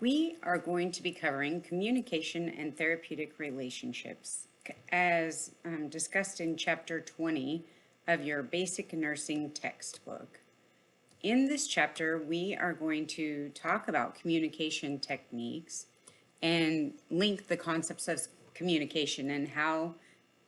We are going to be covering communication and therapeutic relationships as discussed in chapter 20 of your basic nursing textbook. In this chapter, we are going to talk about communication techniques and link the concepts of communication and how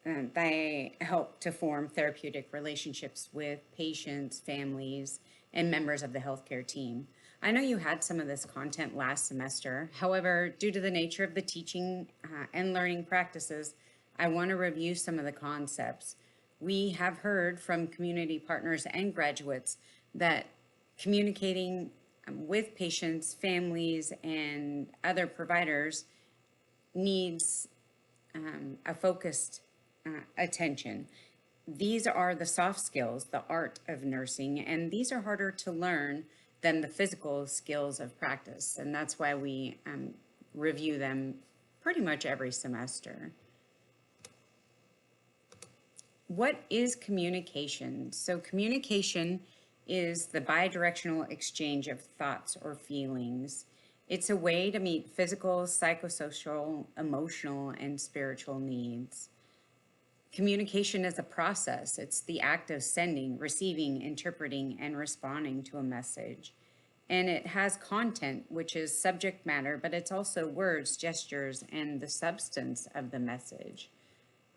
they help to form therapeutic relationships with patients, families, and members of the healthcare team. I know you had some of this content last semester. However, due to the nature of the teaching and learning practices, I want to review some of the concepts. We have heard from community partners and graduates that communicating with patients, families, and other providers needs a focused attention. These are the soft skills, the art of nursing, and these are harder to learn than the physical skills of practice. And that's why we review them pretty much every semester. What is communication? So communication is the bidirectional exchange of thoughts or feelings. It's a way to meet physical, psychosocial, emotional, and spiritual needs. Communication is a process. It's the act of sending, receiving, interpreting, and responding to a message. And it has content, which is subject matter, but it's also words, gestures, and the substance of the message.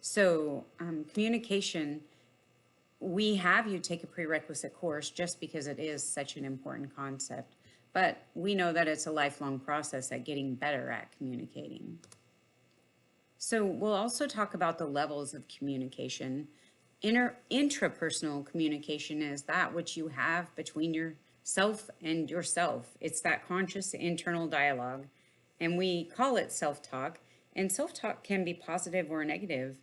So communication, we have you take a prerequisite course just because it is such an important concept, but we know that it's a lifelong process at getting better at communicating. So we'll also talk about the levels of communication. Intrapersonal communication is that which you have between yourself and yourself. It's that conscious internal dialogue, and we call it self-talk. And self-talk can be positive or negative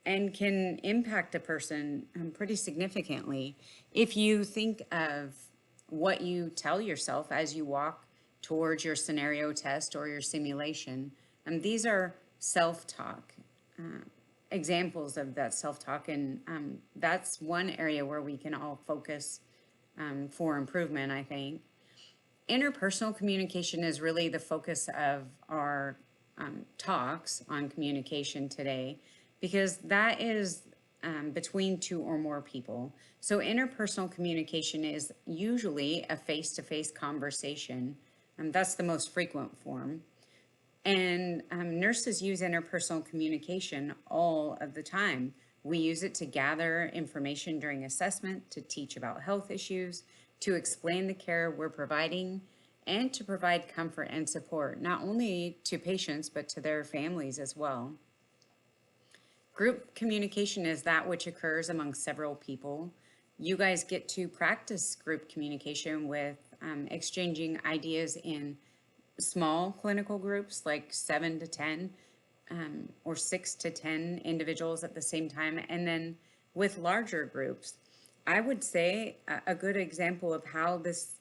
and can impact a person pretty significantly. If you think of what you tell yourself as you walk towards your scenario test or your simulation, these are self-talk, examples of that self-talk, and that's one area where we can all focus for improvement, I think. Interpersonal communication is really the focus of our talks on communication today, because that is between two or more people. So interpersonal communication is usually a face-to-face conversation, and that's the most frequent form. And nurses use interpersonal communication all of the time. We use it to gather information during assessment, to teach about health issues, to explain the care we're providing, and to provide comfort and support, not only to patients, but to their families as well. Group communication is that which occurs among several people. You guys get to practice group communication with exchanging ideas in small clinical groups, like 7 to 10 or 6 to 10 individuals at the same time, and then with larger groups. I would say a good example of how this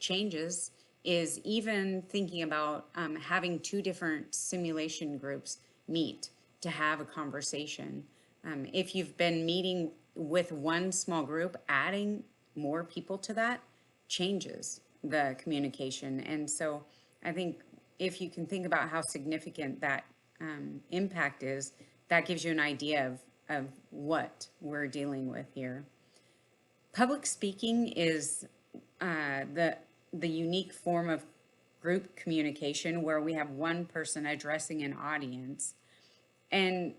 changes is even thinking about having two different simulation groups meet to have a conversation. If you've been meeting with one small group, adding more people to that changes the communication. And so I think if you can think about how significant that impact is, that gives you an idea of what we're dealing with here. Public speaking is the unique form of group communication where we have one person addressing an audience, and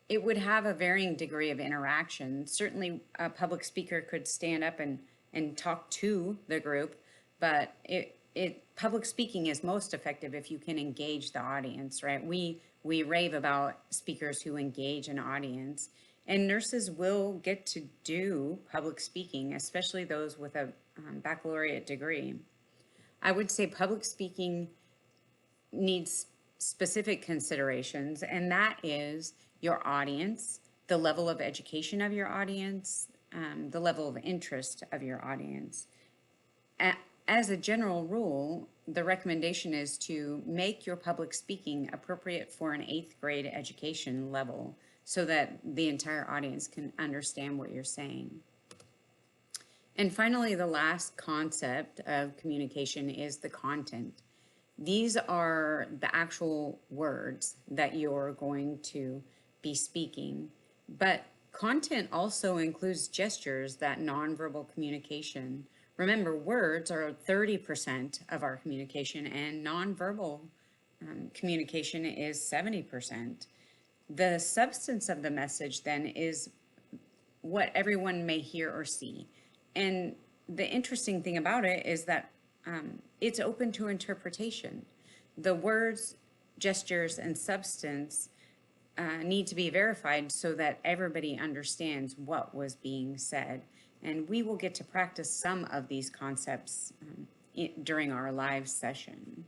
it would have a varying degree of interaction. Certainly a public speaker could stand up and talk to the group, but public speaking is most effective if you can engage the audience, right? We rave about speakers who engage an audience, and nurses will get to do public speaking, especially those with a baccalaureate degree. I would say public speaking needs specific considerations, and that is your audience, the level of education of your audience, the level of interest of your audience. As a general rule, the recommendation is to make your public speaking appropriate for an 8th grade education level so that the entire audience can understand what you're saying. And finally, the last concept of communication is the content. These are the actual words that you're going to be speaking, but content also includes gestures, that nonverbal communication. Remember, words are 30% of our communication, and nonverbal communication is 70%. The substance of the message then is what everyone may hear or see. And the interesting thing about it is that it's open to interpretation. The words, gestures, and substance need to be verified so that everybody understands what was being said. And we will get to practice some of these concepts during our live session.